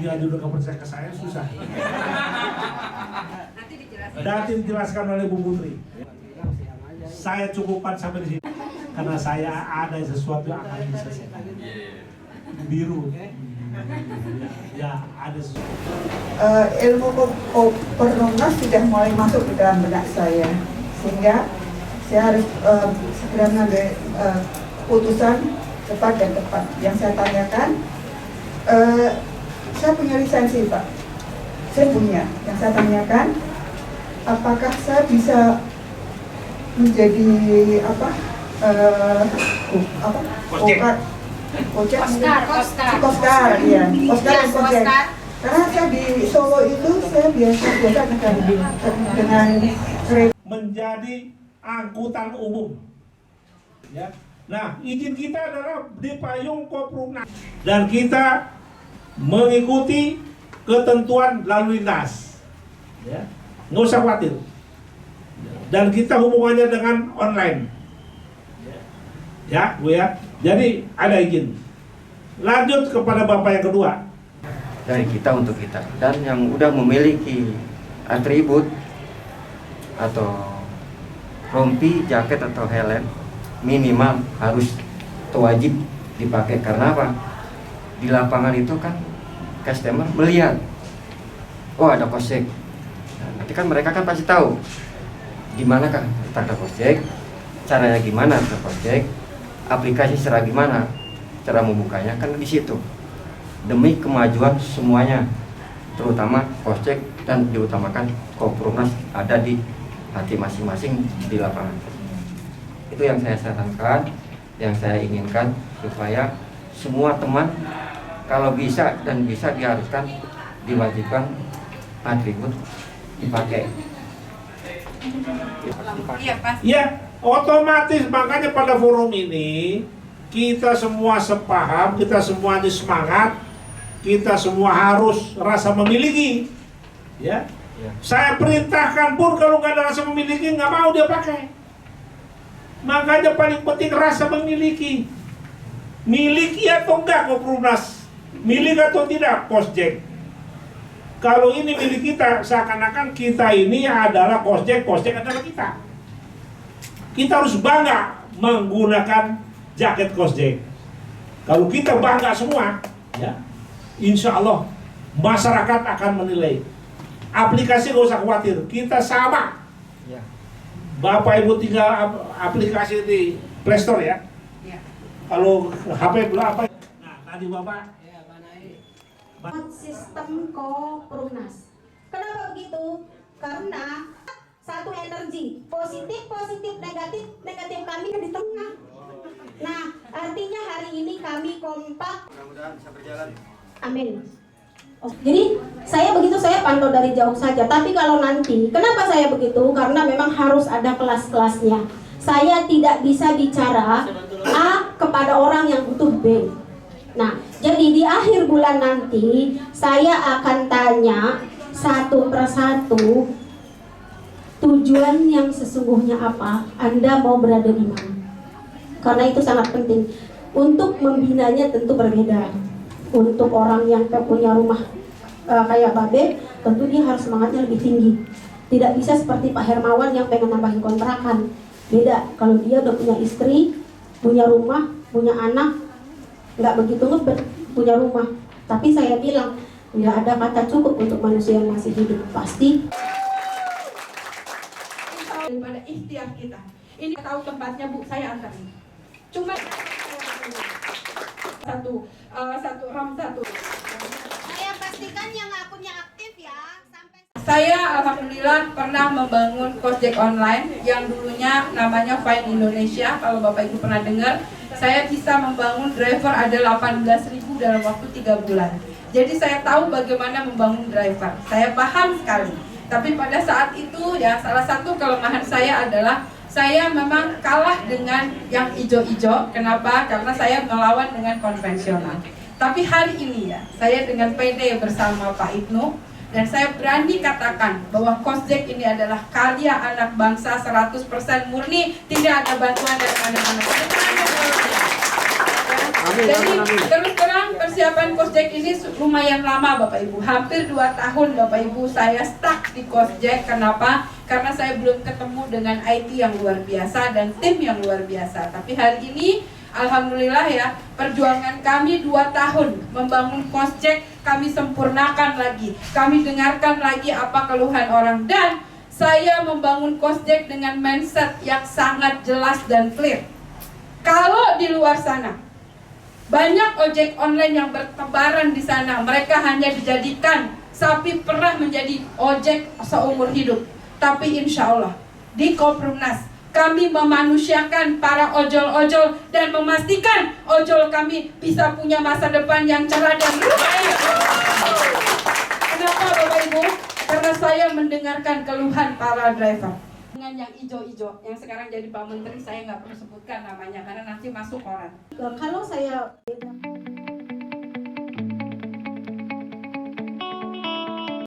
dia juga nggak percaya ke saya, susah. Nanti dijelaskan oleh Bu Putri. Saya cukupkan sampai di sini karena saya ada sesuatu yang akan diselesaikan. Biru. Ya, ada sesuatu. Ilmu Kopernomnas sudah mulai masuk ke dalam benak saya, sehingga saya harus segera mengambil keputusan cepat dan tepat. Yang saya tanyakan, saya punya lisensi, Pak. Saya punya. Yang saya tanyakan, apakah saya bisa menjadi Oscar, iya. Oscar dan Kojek. Karena saya di Solo itu saya biasa dengan menjadi angkutan umum. Ya. Nah, izin kita adalah di payung Koprumnas dan kita mengikuti ketentuan lalu lintas. Ya. Nggak usah khawatir. Dan kita hubungannya dengan online. Ya, Bu ya. Jadi ada izin. Lanjut kepada Bapak yang kedua. Dari kita untuk kita, dan yang udah memiliki atribut atau rompi, jaket atau helm minimal harus wajib dipakai. Karena apa? Di lapangan itu kan customer melihat, oh ada Kosjek. Nah, nanti kan mereka kan pasti tahu di mana kan ada Kosjek, caranya gimana ada Kosjek, aplikasi secara gimana, cara membukanya kan di situ. Demi kemajuan semuanya, terutama Kosjek dan diutamakan Koprumnas ada di hati masing-masing di lapangan. Itu yang saya sarankan, yang saya inginkan, supaya semua teman kalau bisa dan bisa diharuskan diwajibkan atribut dipakai. Ya, otomatis makanya pada forum ini kita semua sepaham, kita semua semangat, kita semua harus rasa memiliki. Ya. Saya perintahkan pun kalau nggak ada rasa memiliki nggak mau dia pakai. Makanya paling penting rasa memiliki. Miliki atau enggak Koprumnas, milik atau tidak Kosjek. Kalau ini milik kita, seakan-akan kita ini adalah Kosjek, Kosjek adalah kita. Kita harus bangga menggunakan jaket Kosjek. Kalau kita bangga semua, ya, insya Allah masyarakat akan menilai. Aplikasi gak usah khawatir, kita sama. Ya. Bapak Ibu tinggal aplikasi di Play Store ya. Ya. Kalau HP belum apa? Nah, tadi Bapak. Sistem Koprumnas. Kenapa begitu? Karena satu energi, positif, negatif kami di tengah. Nah, artinya hari ini kami kompak. Mudah-mudahan bisa berjalan. Amin. Jadi saya pantau dari jauh saja. Tapi kalau nanti, kenapa saya begitu? Karena memang harus ada kelas-kelasnya. Saya tidak bisa bicara A kepada orang yang butuh B. Nah, jadi di akhir bulan nanti saya akan tanya satu persatu tujuan yang sesungguhnya apa, Anda mau berada di mana. Karena itu sangat penting. Untuk membinanya tentu berbeda. Untuk orang yang punya rumah kayak Babe, tentu dia harus semangatnya lebih tinggi. Tidak bisa seperti Pak Hermawan yang pengen nambahin kontrakan. Beda, kalau dia udah punya istri, punya rumah, punya anak, nggak begitu ngebet punya rumah. Tapi saya bilang, nggak ada kata cukup untuk manusia yang masih hidup. Pasti daripada ikhtiar kita. Ini tahu tempatnya Bu, saya antar. Cuma satu. saya pastikan yang akunnya aktif ya. Saya alhamdulillah pernah membangun Kosjek online yang dulunya namanya Find Indonesia. Kalau Bapak Ibu pernah dengar, saya bisa membangun driver ada 18.000 dalam waktu 3 bulan. Jadi saya tahu bagaimana membangun driver. Saya paham sekali. Tapi pada saat itu ya salah satu kelemahan saya adalah saya memang kalah dengan yang ijo-ijo. Kenapa? Karena saya melawan dengan konvensional. Tapi hari ini ya, saya dengan PD bersama Pak Ibnu, dan saya berani katakan bahwa Kosjek ini adalah karya anak bangsa 100% murni, tidak ada bantuan dari anak-anak. Jadi terus terang persiapan Kosjek ini lumayan lama Bapak Ibu. Hampir 2 tahun Bapak Ibu saya stuck di Kosjek. Kenapa? Karena saya belum ketemu dengan IT yang luar biasa dan tim yang luar biasa. Tapi hari ini alhamdulillah ya, perjuangan kami 2 tahun membangun Kosjek, kami sempurnakan lagi. Kami dengarkan lagi apa keluhan orang, dan saya membangun Kosjek dengan mindset yang sangat jelas dan clear. Kalau di luar sana banyak ojek online yang bertebaran di sana, mereka hanya dijadikan sapi perah menjadi ojek seumur hidup. Tapi insya Allah di Koprumnas kami memanusiakan para ojol-ojol dan memastikan ojol kami bisa punya masa depan yang cerah dan baik. Kenapa Bapak Ibu? Karena saya mendengarkan keluhan para driver. Dengan yang ijo-ijo, yang sekarang jadi Pak Menteri, saya nggak perlu sebutkan namanya karena nanti masuk koran. Kalau saya